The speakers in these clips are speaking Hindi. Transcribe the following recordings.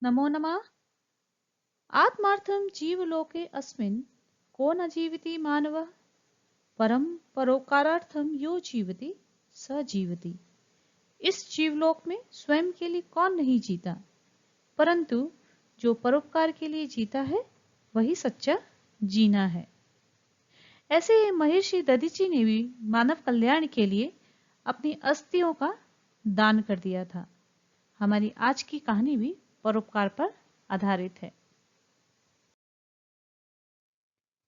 नमो नमः। आत्मार्थं जीवलोके अस्मिन् को न जीवति मानवः। परम परोपकारार्थम यो जीवति स जीवति। इस जीवलोक में स्वयं के लिए कौन नहीं जीता, परंतु जो परोपकार के लिए जीता है वही सच्चा जीना है। ऐसे ही महर्षि दधीची ने भी मानव कल्याण के लिए अपनी अस्थियों का दान कर दिया था। हमारी आज की कहानी भी परोपकार पर आधारित है।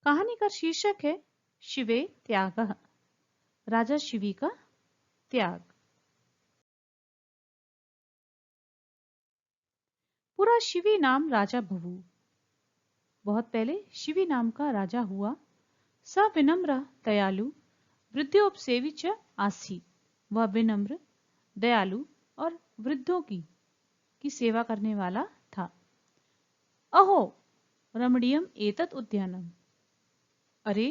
कहानी का शीर्षक है शिवे त्यागः, राजा शिवी का त्याग। पूरा शिवी नाम राजा भवु। बहुत पहले शिवी नाम का राजा हुआ। स विनम्र दयालु वृद्धोपसेवी च आसीत्। वह विनम्र दयालु और वृद्धों की सेवा करने वाला था। अहो रमणीयम एतत् उद्यानम। अरे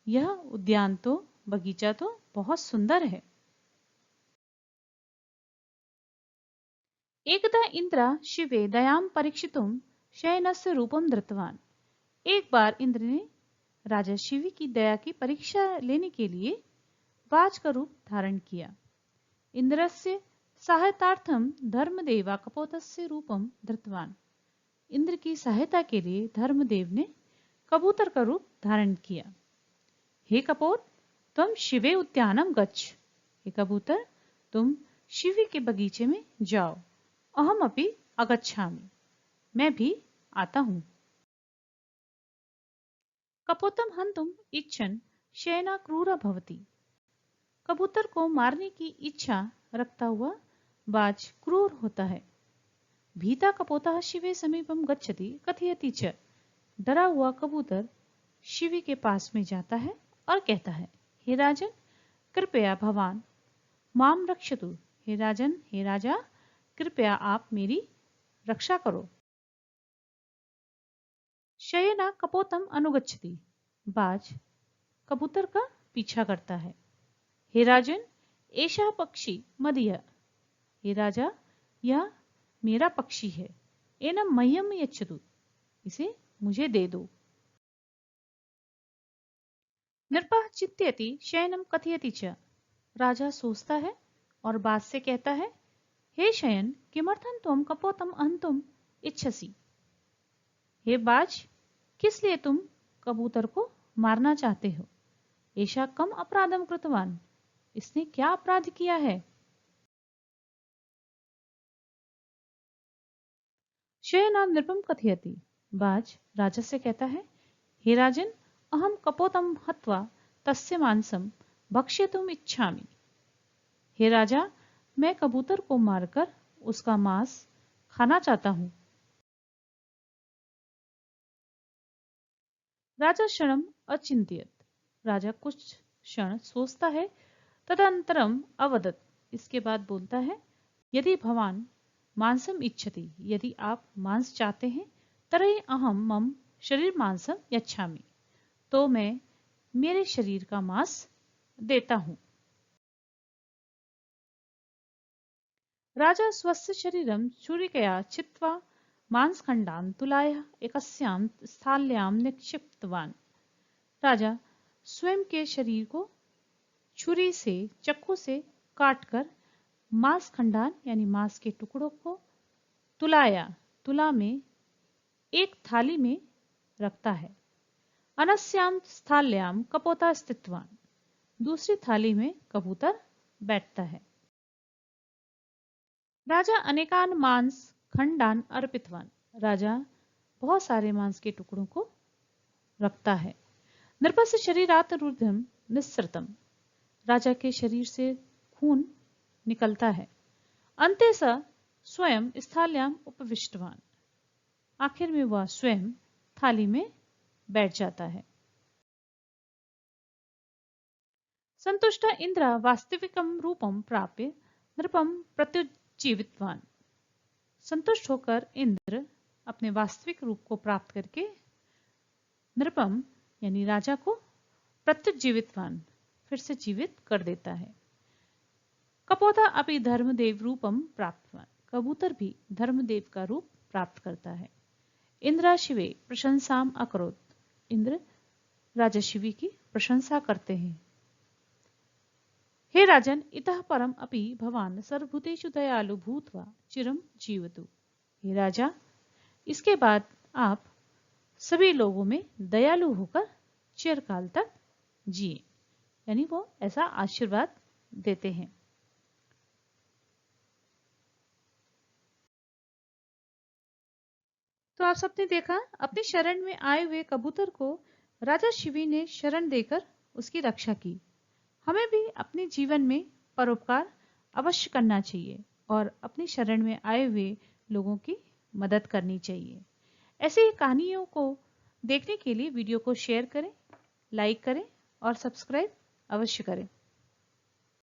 यह उद्यान तो, बगीचा तो बहुत सुंदर है। एकदा इंद्र शिवे दयां परीक्षितुं शयनस्य रूपं धृतवान्। एक बार इंद्र ने राजा शिव की दया की परीक्षा लेने के लिए बाज का रूप धारण किया। इंद्रस्य सहायतार्थं धर्मदेवा कपोतस्य रूपं धृतवान्। इंद्र की सहायता के लिए धर्मदेव ने कबूतर का रूप धारण किया। हे कपोत, तुम शिवे उद्यानम गच्छ। हे कबूतर, तुम शिव के बगीचे में जाओ। अहम अपि आगच्छामि। मैं भी आता हूं। कपोतम हंतुम इच्छन् शयना क्रूरा भवति। कबूतर को मारने की इच्छा रखता हुआ बाज क्रूर होता है। भीता कपोतः शिवे समीपम गच्छति कथयति च। डरा हुआ कबूतर शिव के पास में जाता है और कहता है, हे राजन, कृपया भवान माम रक्षतु। हे राजन, हे राजा, कृपया आप मेरी रक्षा करो। शयना कपोतम अनुगच्छति। बाज कबूतर का पीछा करता है। हे राजन, एषः पक्षी मदीयः। हे राजा, यह मेरा पक्षी है। एनम मह्यम यच्छतु। इसे मुझे दे दो। नृपः चिंतयति शयनम कथयति च। राजा सोचता है और बाज से कहता है, हे शयन, किमर्थं त्वं कपोतम हन्तुम इच्छसि। हे बाज, किस लिए तुम कबूतर को मारना चाहते हो। ऐसा कम अपराधम कृतवान। इसने क्या अपराध किया है। शयना नृपम कथयति। बाज राजा से कहता है, हे राजन, अहम कपोतम हत्वा तस्य मांसम भक्ष्यतुम इच्छामि। हे राजा, मैं कबूतर को मारकर उसका मांस खाना चाहता हूं। राजा क्षणम अचिंत्यत। राजा कुछ क्षण सोचता है। तदंतरम अवदत। इसके बाद बोलता है, यदि भवान मांसम इच्छति, यदि आप मांस चाहते हैं, तर्हि अहम मम शरीर मांसम यच्छामि, तो मैं मेरे शरीर का मांस देता हूं। राजा स्वस्य शरीरम छुरिकया छित्त्वा मांसखंडान् तुलाय एकस्यां स्थाल्यां निक्षिप्तवान्। राजा स्वयं के शरीर को छुरी से, चाकू से काटकर मांस खंडान यानी मांस के टुकड़ों को तुलाया, तुला में एक थाली में रखता है। अनस्याम स्थाल्याम कपोता स्थितवान। दूसरी थाली में कबूतर बैठता है। राजा अनेकान मांस खंडान अर्पितवान। राजा बहुत सारे मांस के टुकड़ों को रखता है। नृपस्य शरीरात रुधिरम निस्सृतम। राजा के शरीर से खून निकलता है। अंते स स्वयं स्थाल्याम उपविष्टवान। आखिर में वह स्वयं थाली में बैठ जाता है। संतुष्ट इंद्र वास्तविकम रूपम प्राप्य नृपम प्रत्युज्जीवितवान। संतुष्ट होकर इंद्र अपने वास्तविक रूप को प्राप्त करके नृपम यानी राजा को प्रत्युज्जीवितवान फिर से जीवित कर देता है। कपोता अपि धर्मदेव रूपम प्राप्तवान। कबूतर भी धर्मदेव का रूप प्राप्त करता है। इंद्रा शिवे प्रशंसाम अकरोत। इंद्र राजा शिवी की प्रशंसा करते हैं। हे राजन, इतः परम अपि भवान सर्वभूतेषु दयालु भूत्वा चिरम जीवतु। हे राजा, इसके बाद आप सभी लोगों में दयालु होकर चिरकाल तक जिए, यानी वो ऐसा आशीर्वाद देते हैं। तो आप सबने देखा, अपनी शरण में आए हुए कबूतर को राजा शिवी ने शरण देकर उसकी रक्षा की। हमें भी अपने जीवन में परोपकार अवश्य करना चाहिए और अपनी शरण में आए हुए लोगों की मदद करनी चाहिए। ऐसे ही कहानियों को देखने के लिए वीडियो को शेयर करें, लाइक करें और सब्सक्राइब अवश्य करें।